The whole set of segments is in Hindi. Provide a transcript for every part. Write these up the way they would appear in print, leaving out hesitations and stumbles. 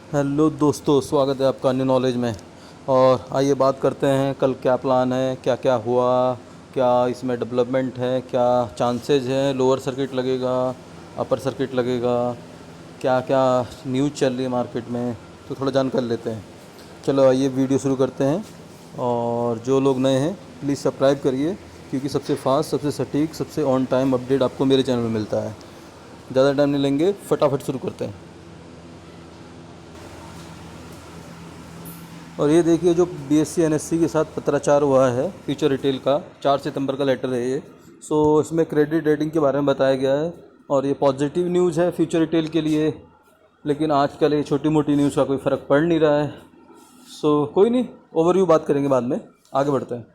हेलो दोस्तों, स्वागत है आपका न्यू नॉलेज में। और आइए बात करते हैं कल क्या प्लान है, क्या क्या हुआ, क्या इसमें डेवलपमेंट है, क्या चांसेस हैं, लोअर सर्किट लगेगा, अपर सर्किट लगेगा, क्या क्या न्यूज़ चल रही है मार्केट में, तो थोड़ा जान कर लेते हैं। चलो आइए वीडियो शुरू करते हैं। और जो लोग नए हैं प्लीज़ सब्सक्राइब करिए, क्योंकि सबसे फास्ट, सबसे सटीक, सबसे ऑन टाइम अपडेट आपको मेरे चैनल में मिलता है। ज़्यादा टाइम नहीं लेंगे, फटाफट शुरू करते हैं। और ये देखिए, जो बीएससी एनएससी के साथ पत्राचार हुआ है फ्यूचर रिटेल का, 4 सितंबर का लेटर है ये। इसमें क्रेडिट रेटिंग के बारे में बताया गया है और ये पॉजिटिव न्यूज़ है फ्यूचर रिटेल के लिए। लेकिन आजकल ये छोटी मोटी न्यूज़ का कोई फ़र्क पड़ नहीं रहा है। कोई नहीं, ओवरव्यू बात करेंगे बाद में, आगे बढ़ते हैं।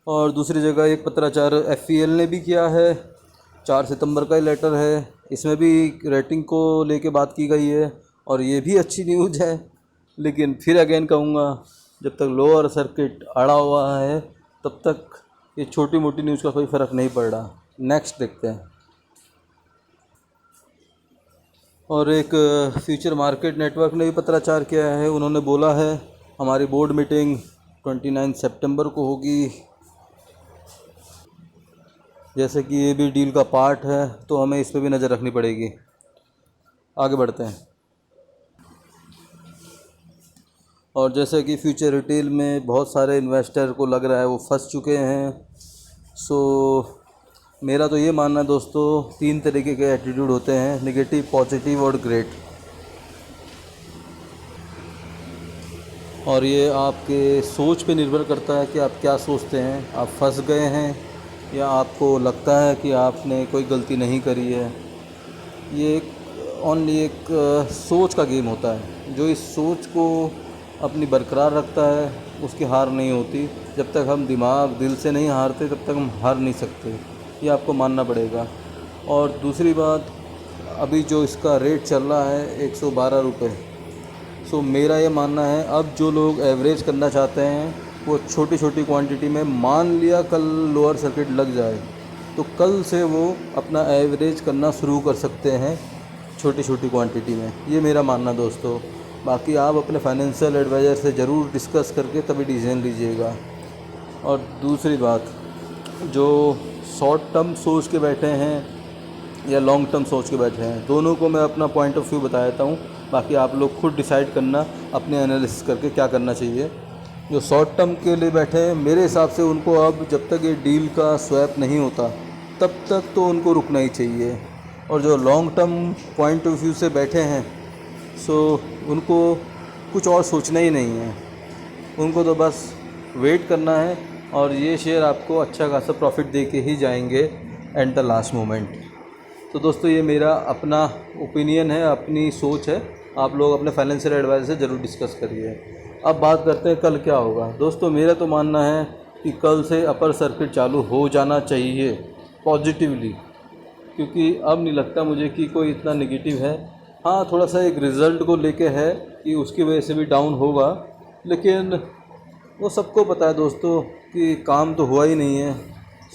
और दूसरी जगह एक पत्राचार एफईएल ने भी किया है, 4 सितंबर का ही लेटर है। इसमें भी रेटिंग को लेके बात की गई है और ये भी अच्छी न्यूज़ है। लेकिन फिर अगेन कहूँगा, जब तक लोअर सर्किट अड़ा हुआ है तब तक ये छोटी मोटी न्यूज़ का कोई फ़र्क नहीं पड़ रहा। नेक्स्ट देखते हैं। और एक फ्यूचर मार्केट नेटवर्क ने भी पत्राचार किया है। उन्होंने बोला है हमारी बोर्ड मीटिंग 29 सितंबर को होगी। जैसे कि ये भी डील का पार्ट है तो हमें इस पर भी नज़र रखनी पड़ेगी। आगे बढ़ते हैं। और जैसे कि फ्यूचर रिटेल में बहुत सारे इन्वेस्टर को लग रहा है वो फंस चुके हैं। मेरा तो ये मानना है दोस्तों, 3 तरीके के एटीट्यूड होते हैं, नेगेटिव, पॉजिटिव और ग्रेट। और ये आपके सोच पे निर्भर करता है कि आप क्या सोचते हैं। आप फंस गए हैं या आपको लगता है कि आपने कोई गलती नहीं करी है। ये ओनली एक सोच का गेम होता है। जो इस सोच को अपनी बरकरार रखता है उसकी हार नहीं होती। जब तक हम दिमाग दिल से नहीं हारते तब तक हम हार नहीं सकते, ये आपको मानना पड़ेगा। और दूसरी बात, अभी जो इसका रेट चल रहा है 112 रुपये। मेरा ये मानना है, अब जो लोग एवरेज करना चाहते हैं वो छोटी छोटी क्वांटिटी में, मान लिया कल लोअर सर्किट लग जाए तो कल से वो अपना एवरेज करना शुरू कर सकते हैं छोटी छोटी क्वांटिटी में। ये मेरा मानना दोस्तों। बाकी आप अपने फाइनेंशियल एडवाइज़र से ज़रूर डिस्कस करके तभी डिसीजन लीजिएगा। और दूसरी बात, जो शॉर्ट टर्म सोच के बैठे हैं या लॉन्ग टर्म सोच के बैठे हैं, दोनों को मैं अपना पॉइंट ऑफ व्यू बता देता हूँ। बाकी आप लोग खुद डिसाइड करना अपने एनालिसिस करके क्या करना चाहिए। जो शॉर्ट टर्म के लिए बैठे हैं, मेरे हिसाब से उनको अब जब तक ये डील का स्वैप नहीं होता तब तक तो उनको रुकना ही चाहिए। और जो long term point of view से बैठे हैं, उनको कुछ और सोचना ही नहीं है। उनको तो बस वेट करना है और ये शेयर आपको अच्छा खासा प्रॉफिट दे के ही जाएंगे एट द लास्ट मोमेंट। तो दोस्तों, ये मेरा अपना ओपिनियन है, अपनी सोच है। आप लोग अपने फाइनेंशियल एडवाइजर से ज़रूर डिस्कस करिए। अब बात करते हैं कल क्या होगा। दोस्तों, मेरा तो मानना है कि कल से अपर सर्किट चालू हो जाना चाहिए पॉजिटिवली, क्योंकि अब नहीं लगता मुझे कि कोई इतना नेगेटिव है। हाँ, थोड़ा सा एक रिज़ल्ट को लेके है कि उसकी वजह से भी डाउन होगा, लेकिन वो सबको पता है दोस्तों कि काम तो हुआ ही नहीं है।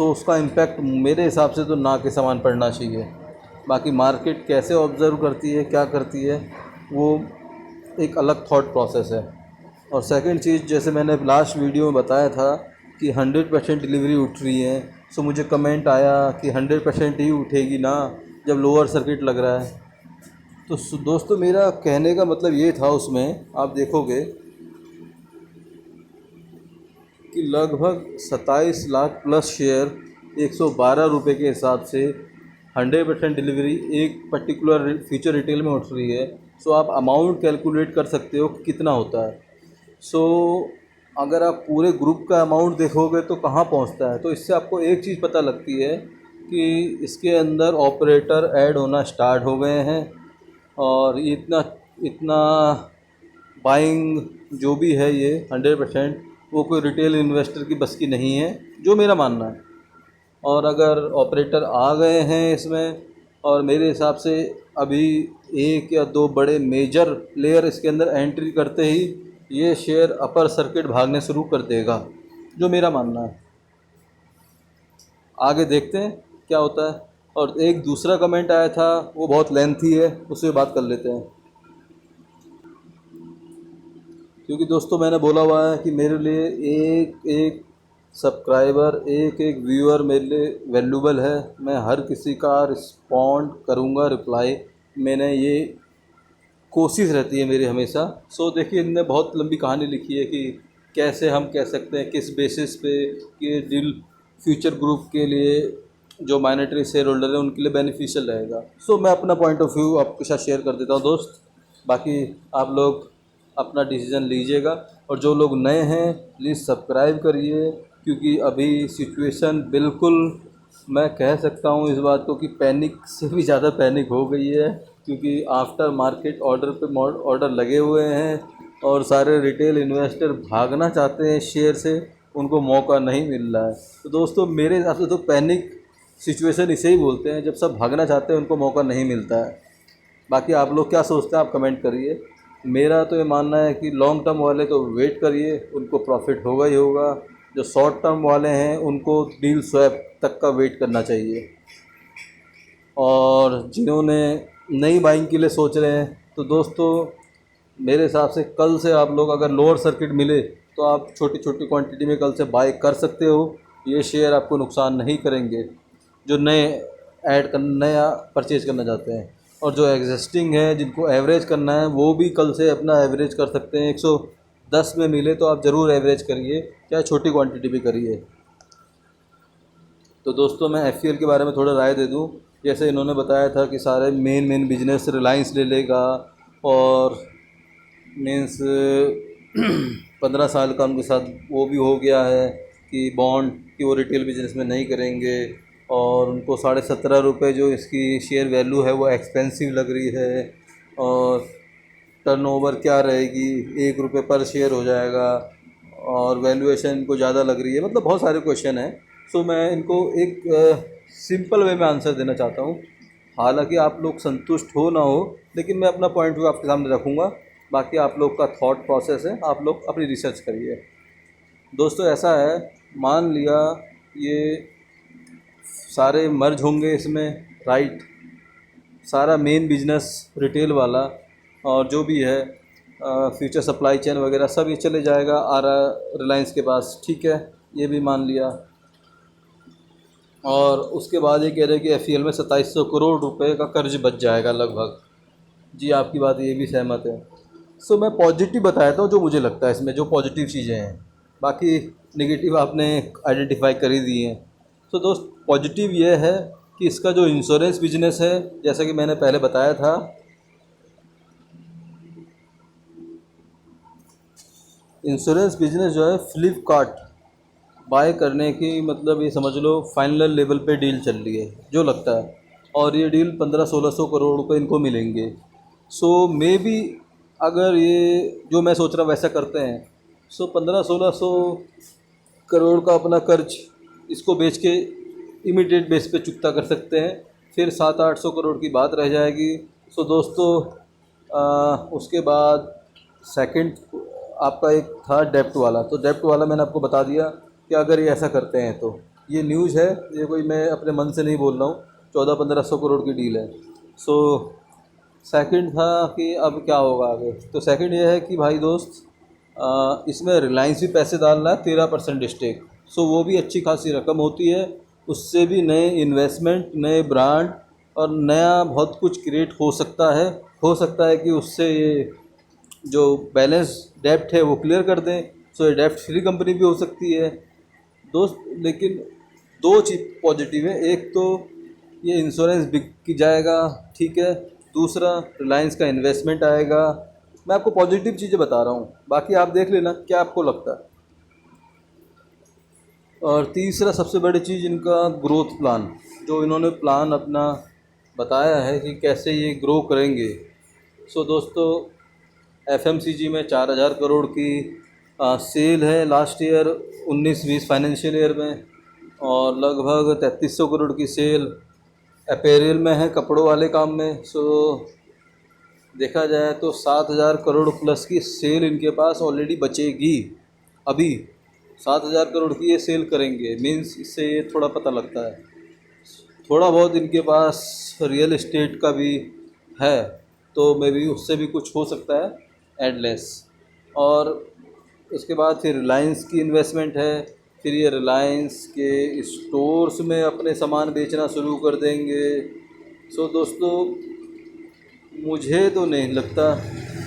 उसका इम्पैक्ट मेरे हिसाब से तो ना के समान पड़ना चाहिए। बाकी मार्केट कैसे ऑब्ज़र्व करती है, क्या करती है, वो एक अलग थॉट प्रोसेस है। और सेकंड चीज़, जैसे मैंने लास्ट वीडियो में बताया था कि 100% डिलीवरी उठ रही है। मुझे कमेंट आया कि 100% ही उठेगी ना जब लोअर सर्किट लग रहा है। तो दोस्तों, मेरा कहने का मतलब ये था, उसमें आप देखोगे कि लगभग 27 लाख प्लस शेयर 112 रुपये के हिसाब से 100% डिलीवरी एक पर्टिकुलर फ्यूचर रिटेल में उठ रही है। आप अमाउंट कैलकुलेट कर सकते हो कि कितना होता है। अगर आप पूरे ग्रुप का अमाउंट देखोगे तो कहाँ पहुँचता है, तो इससे आपको एक चीज़ पता लगती है कि इसके अंदर ऑपरेटर ऐड होना स्टार्ट हो गए हैं। और इतना इतना बाइंग जो भी है ये 100%, वो कोई रिटेल इन्वेस्टर की बस की नहीं है, जो मेरा मानना है। और अगर ऑपरेटर आ गए हैं इसमें, और मेरे हिसाब से अभी 1 या 2 बड़े मेजर प्लेयर इसके अंदर एंट्री करते ही ये शेयर अपर सर्किट भागने शुरू कर देगा, जो मेरा मानना है। आगे देखते हैं क्या होता है। और एक दूसरा कमेंट आया था, वो बहुत लेंथी है, उससे बात कर लेते हैं। क्योंकि दोस्तों मैंने बोला हुआ है कि मेरे लिए एक एक सब्सक्राइबर, एक एक व्यूअर मेरे लिए वैल्यूबल है। मैं हर किसी का रिस्पॉन्ड करूँगा, रिप्लाई, मैंने ये कोशिश रहती है मेरी हमेशा। सो देखिए, इनने बहुत लंबी कहानी लिखी है कि कैसे हम कह सकते हैं, किस बेसिस पे कि डील फ्यूचर ग्रुप के लिए, जो माइनॉरिटी शेयर होल्डर है उनके लिए बेनिफिशियल रहेगा। सो मैं अपना पॉइंट ऑफ व्यू आपके साथ शेयर कर देता हूँ दोस्त, बाकी आप लोग अपना डिसीज़न लीजिएगा। और जो लोग नए हैं प्लीज़ सब्सक्राइब करिए, क्योंकि अभी सिचुएशन बिल्कुल, मैं कह सकता हूँ इस बात को कि पैनिक से भी ज़्यादा पैनिक हो गई है। क्योंकि आफ्टर मार्केट ऑर्डर पे ऑर्डर लगे हुए हैं और सारे रिटेल इन्वेस्टर भागना चाहते हैं शेयर से, उनको मौका नहीं मिल रहा है। तो दोस्तों मेरे हिसाब से तो पैनिक सिचुएशन इसे ही बोलते हैं, जब सब भागना चाहते हैं उनको मौका नहीं मिलता है। बाकी आप लोग क्या सोचते हैं, आप कमेंट करिए। मेरा तो ये मानना है कि लॉन्ग टर्म वाले तो वेट करिए, उनको प्रॉफिट होगा ही होगा। जो शॉर्ट टर्म वाले हैं उनको डील स्वैप तक का वेट करना चाहिए। और जिन्होंने नई बाइंग के लिए सोच रहे हैं, तो दोस्तों मेरे हिसाब से कल से आप लोग, अगर लोअर सर्किट मिले तो आप छोटी छोटी क्वांटिटी में कल से बाय कर सकते हो। ये शेयर आपको नुकसान नहीं करेंगे, जो नया परचेज़ करना चाहते हैं। और जो एग्जिस्टिंग है, जिनको एवरेज करना है, वो भी कल से अपना एवरेज कर सकते हैं। 110 में मिले तो आप ज़रूर एवरेज करिए, चाहे छोटी क्वांटिटी भी करिए। तो दोस्तों मैं FCL के बारे में थोड़ा राय दे दूं। जैसे इन्होंने बताया था कि सारे मेन बिजनेस रिलायंस ले लेगा, और मीन्स 15 साल का उनके साथ वो भी हो गया है कि बॉन्ड कि वो रिटेल बिजनेस में नहीं करेंगे। और उनको 17.5 रुपये जो इसकी शेयर वैल्यू है वो एक्सपेंसिव लग रही है। और टर्नओवर क्या रहेगी, 1 रुपये पर शेयर हो जाएगा, और वैल्यूएशन इनको ज़्यादा लग रही है। मतलब बहुत सारे क्वेश्चन हैं। सो मैं इनको एक सिंपल वे में आंसर देना चाहता हूँ। हालांकि आप लोग संतुष्ट हो ना हो, लेकिन मैं अपना पॉइंट व्यू आपके सामने रखूँगा। बाकी आप लोग का थॉट प्रोसेस है, आप लोग अपनी रिसर्च करिए। दोस्तों ऐसा है, मान लिया ये सारे मर्ज होंगे इसमें, राइट, सारा मेन बिजनेस रिटेल वाला और जो भी है फ्यूचर सप्लाई चेन वगैरह सब ये चले जाएगा रिलायंस के पास, ठीक है, ये भी मान लिया। और उसके बाद ये कह रहे हैं कि FCL में 2700 करोड़ रुपए का कर्ज बच जाएगा लगभग। जी आपकी बात ये भी सहमत है। सो मैं पॉजिटिव बताता हूँ जो मुझे लगता है इसमें, जो पॉजिटिव चीज़ें हैं। बाकी नेगेटिव आपने आइडेंटिफाई कर ही दिए हैं। तो दोस्त पॉजिटिव ये है कि इसका जो इंश्योरेंस बिजनेस है, जैसा कि मैंने पहले बताया था, इंश्योरेंस बिजनेस जो है फ्लिपकार्ट बाय करने की, मतलब ये समझ लो फाइनल लेवल पे डील चल रही है जो लगता है। और ये डील 1500-1600 करोड़ रुपए इनको मिलेंगे। सो मे बी अगर ये जो मैं सोच रहा वैसा करते हैं, सो 1500-1600 करोड़ का अपना कर्ज इसको बेच के इमीडिएट बेस पे चुकता कर सकते हैं। फिर 700-800 करोड़ की बात रह जाएगी। सो दोस्तों उसके बाद सेकंड आपका एक था डेप्ट वाला। तो डेप्ट वाला मैंने आपको बता दिया कि अगर ये ऐसा करते हैं तो ये न्यूज़ है, ये कोई मैं अपने मन से नहीं बोल रहा हूँ, 1400-1500 करोड़ की डील है। सो सेकंड था कि अब क्या होगा आगे। तो सेकंड ये है कि भाई दोस्त इसमें रिलायंस भी पैसे डाल रहा है, 13% स्टेक। सो वो भी अच्छी खासी रकम होती है, उससे भी नए इन्वेस्टमेंट, नए ब्रांड और नया बहुत कुछ क्रिएट हो सकता है। हो सकता है कि उससे ये जो बैलेंस डेप्ट है वो क्लियर कर दें। सो ये डेप्ट फ्री कंपनी भी हो सकती है दोस्त। लेकिन दो चीज़ पॉजिटिव है, एक तो ये इंश्योरेंस बिक जाएगा, ठीक है, दूसरा रिलायंस का इन्वेस्टमेंट आएगा। मैं आपको पॉजिटिव चीज़ें बता रहा हूँ, बाकी आप देख लेना क्या आपको लगता है। और तीसरा सबसे बड़ी चीज़ इनका ग्रोथ प्लान, जो इन्होंने प्लान अपना बताया है कि कैसे ये ग्रो करेंगे। सो दोस्तों FMCG में 4000 करोड़ की सेल है लास्ट ईयर 19-20 फाइनेंशियल ईयर में, और लगभग 3300 करोड़ की सेल अपैरल में है, कपड़ों वाले काम में। सो देखा जाए तो 7000 करोड़ प्लस की सेल इनके पास ऑलरेडी बचेगी। अभी 7000 करोड़ की ये सेल करेंगे, मीन्स इससे ये थोड़ा पता लगता है, थोड़ा बहुत इनके पास रियल एस्टेट का भी है, तो मे बी उससे भी कुछ हो सकता है एडलेस। और उसके बाद फिर रिलायंस की इन्वेस्टमेंट है, फिर ये रिलायंस के स्टोर्स में अपने सामान बेचना शुरू कर देंगे। सो दोस्तों, मुझे तो नहीं लगता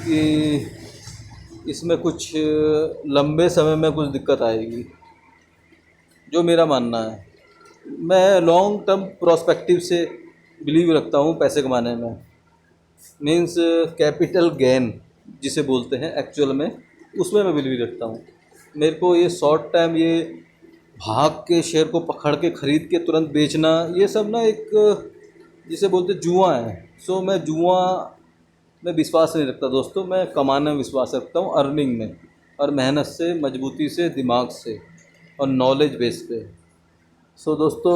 कि इसमें कुछ लंबे समय में कुछ दिक्कत आएगी, जो मेरा मानना है। मैं लॉन्ग टर्म प्रोस्पेक्टिव से बिलीव रखता हूँ पैसे कमाने में, मीन्स कैपिटल गेन जिसे बोलते हैं एक्चुअल में, उसमें मैं बिलीव रखता हूँ। मेरे को ये शॉर्ट टाइम, ये भाग के शेयर को पकड़ के ख़रीद के तुरंत बेचना, ये सब ना एक जिसे बोलते जुआ है। सो मैं जुआ में विश्वास नहीं रखता दोस्तों, मैं कमाने में विश्वास रखता हूँ, अर्निंग में, और मेहनत से, मजबूती से, दिमाग से और नॉलेज बेस पे। सो दोस्तों,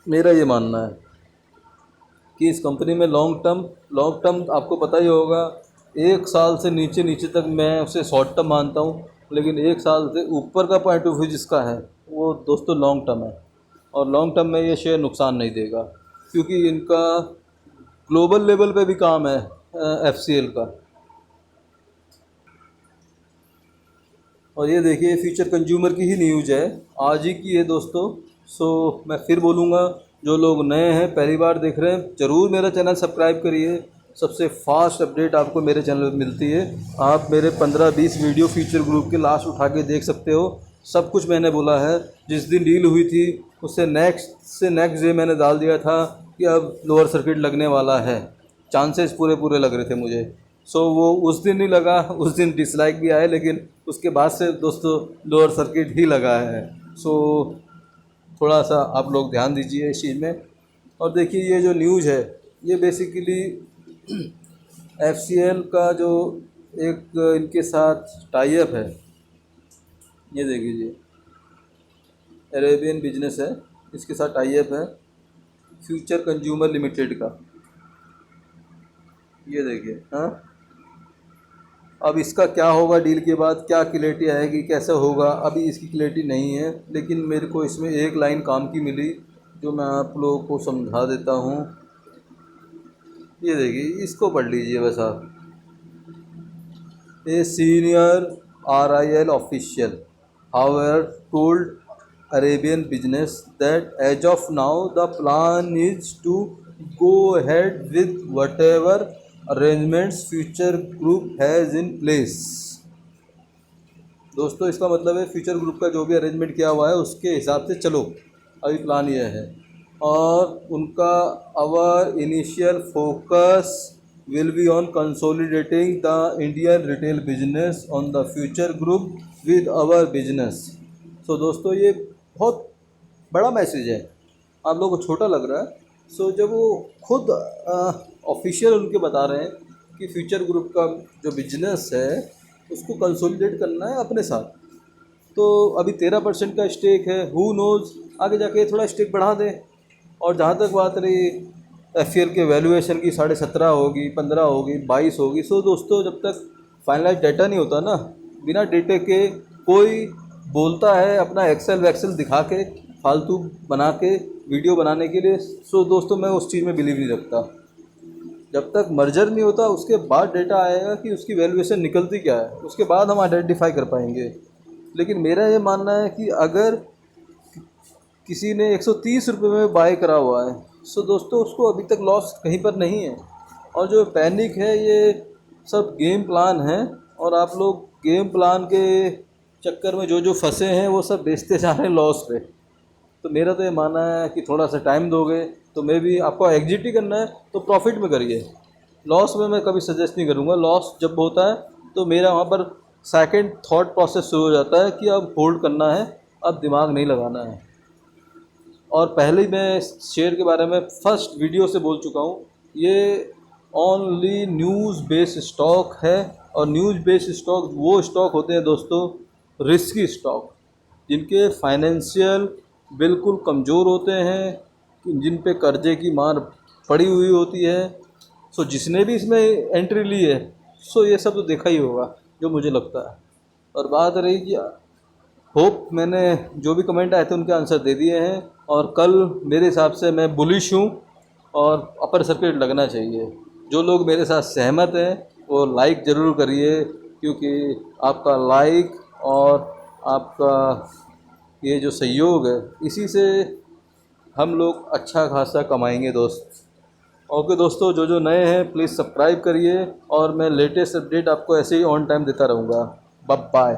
मेरा ये मानना है कि इस कंपनी में लॉन्ग टर्म आपको पता ही होगा, 1 साल से नीचे नीचे तक मैं उसे शॉर्ट टर्म मानता हूँ, लेकिन 1 साल से ऊपर का पॉइंट ऑफ व्यू जिसका है वो दोस्तों लॉन्ग टर्म है। और लॉन्ग टर्म में ये शेयर नुकसान नहीं देगा, क्योंकि इनका ग्लोबल लेवल पे भी काम है FCL का। और ये देखिए, फ्यूचर कंज्यूमर की ही न्यूज़ है, आज ही की है दोस्तों। सो मैं फिर बोलूँगा, जो लोग नए हैं, पहली बार देख रहे हैं, ज़रूर मेरा चैनल सब्सक्राइब करिए। सबसे फास्ट अपडेट आपको मेरे चैनल पर मिलती है। आप मेरे 15-20 वीडियो फ्यूचर ग्रुप के लास्ट उठा के देख सकते हो। सब कुछ मैंने बोला है। जिस दिन डील हुई थी उससे नेक्स्ट डे मैंने डाल दिया था कि अब लोअर सर्किट लगने वाला है, चांसेस पूरे लग रहे थे मुझे। सो वो उस दिन नहीं लगा, उस दिन डिसलाइक भी आए, लेकिन उसके बाद से दोस्तों लोअर सर्किट ही लगा है। सो थोड़ा सा आप लोग ध्यान दीजिए इस चीज़ में। और देखिए, ये जो न्यूज़ है ये बेसिकली FCL का जो एक इनके साथ टाई अप है, ये देख लीजिए, अरेबियन बिजनेस है, इसके साथ टाई अप है फ्यूचर कंज्यूमर लिमिटेड का। ये देखिए। हाँ, अब इसका क्या होगा डील के बाद, क्या क्लैरिटी आएगी, कैसे होगा, अभी इसकी क्लैरिटी नहीं है। लेकिन मेरे को इसमें एक लाइन काम की मिली जो मैं आप लोगों को समझा देता हूँ। ये देखिए, इसको पढ़ लीजिए बस आप। A senior RIL official however told Arabian Business that as of now the plan is to go ahead with whatever arrangements Future Group has in place। दोस्तों, इसका मतलब है फ्यूचर ग्रुप का जो भी अरेंजमेंट किया हुआ है उसके हिसाब से चलो, अभी प्लान यह है। और उनका our initial focus will be on consolidating the Indian retail business on the future group with our business. So दोस्तों, ये बहुत बड़ा मैसेज है, आप लोगों को छोटा लग रहा है। सो जब वो खुद ऑफिशियल उनके बता रहे हैं कि फ्यूचर ग्रुप का जो बिजनेस है उसको कंसोलिडेट करना है अपने साथ, तो अभी 13% का स्टेक है, हु नोज़ आगे जाके थोड़ा स्टेक बढ़ा दें। और जहाँ तक बात रही FCL के वैल्यूएशन की, 17.5 होगी, 15 होगी, 22 होगी। सो दोस्तों, जब तक फाइनलाइज डाटा नहीं होता ना, बिना डेटे के कोई बोलता है अपना एक्सेल वैक्सेल दिखा के, फालतू बना के वीडियो बनाने के लिए। सो दोस्तों, मैं उस चीज़ में बिलीव नहीं रखता। जब तक मर्जर नहीं होता उसके बाद डेटा आएगा कि उसकी वैल्यूएशन निकलती क्या है, उसके बाद हम आइडेंटिफाई कर पाएंगे। लेकिन मेरा ये मानना है कि अगर किसी ने 130 रुपये में बाय करा हुआ है, सो दोस्तों उसको अभी तक लॉस कहीं पर नहीं है। और जो पैनिक है ये सब गेम प्लान है, और आप लोग गेम प्लान के चक्कर में जो फंसे हैं वो सब बेचते जा रहे हैं लॉस पे। तो मेरा तो ये मानना है कि थोड़ा सा टाइम दोगे तो मे भी आपको एग्जिट ही करना है तो प्रॉफिट में करिए, लॉस में मैं कभी सजेस्ट नहीं करूँगा। लॉस जब होता है तो मेरा वहाँ पर सेकंड थॉट प्रोसेस शुरू हो जाता है कि अब होल्ड करना है, अब दिमाग नहीं लगाना है। और पहले ही मैं शेयर के बारे में फर्स्ट वीडियो से बोल चुका हूँ, ये ओनली न्यूज़ बेस्ड स्टॉक है। और न्यूज़ बेस्ड स्टॉक वो स्टॉक होते हैं दोस्तों, रिस्की स्टॉक, जिनके फाइनेंशियल बिल्कुल कमज़ोर होते हैं, जिन पे कर्जे की मार पड़ी हुई होती है। सो जिसने भी इसमें एंट्री ली है, सो ये सब तो देखा ही होगा, जो मुझे लगता है। और बात रही कि होप मैंने जो भी कमेंट आए थे उनके आंसर दे दिए हैं। और कल मेरे हिसाब से मैं बुलिश हूँ और अपर सर्किट लगना चाहिए। जो लोग मेरे साथ सहमत हैं वो लाइक ज़रूर करिए, क्योंकि आपका लाइक और आपका ये जो सहयोग है इसी से हम लोग अच्छा खासा कमाएंगे दोस्त। ओके दोस्तों, जो जो नए हैं प्लीज़ सब्सक्राइब करिए और मैं लेटेस्ट अपडेट आपको ऐसे ही ऑन टाइम देता रहूँगा। Bye bye.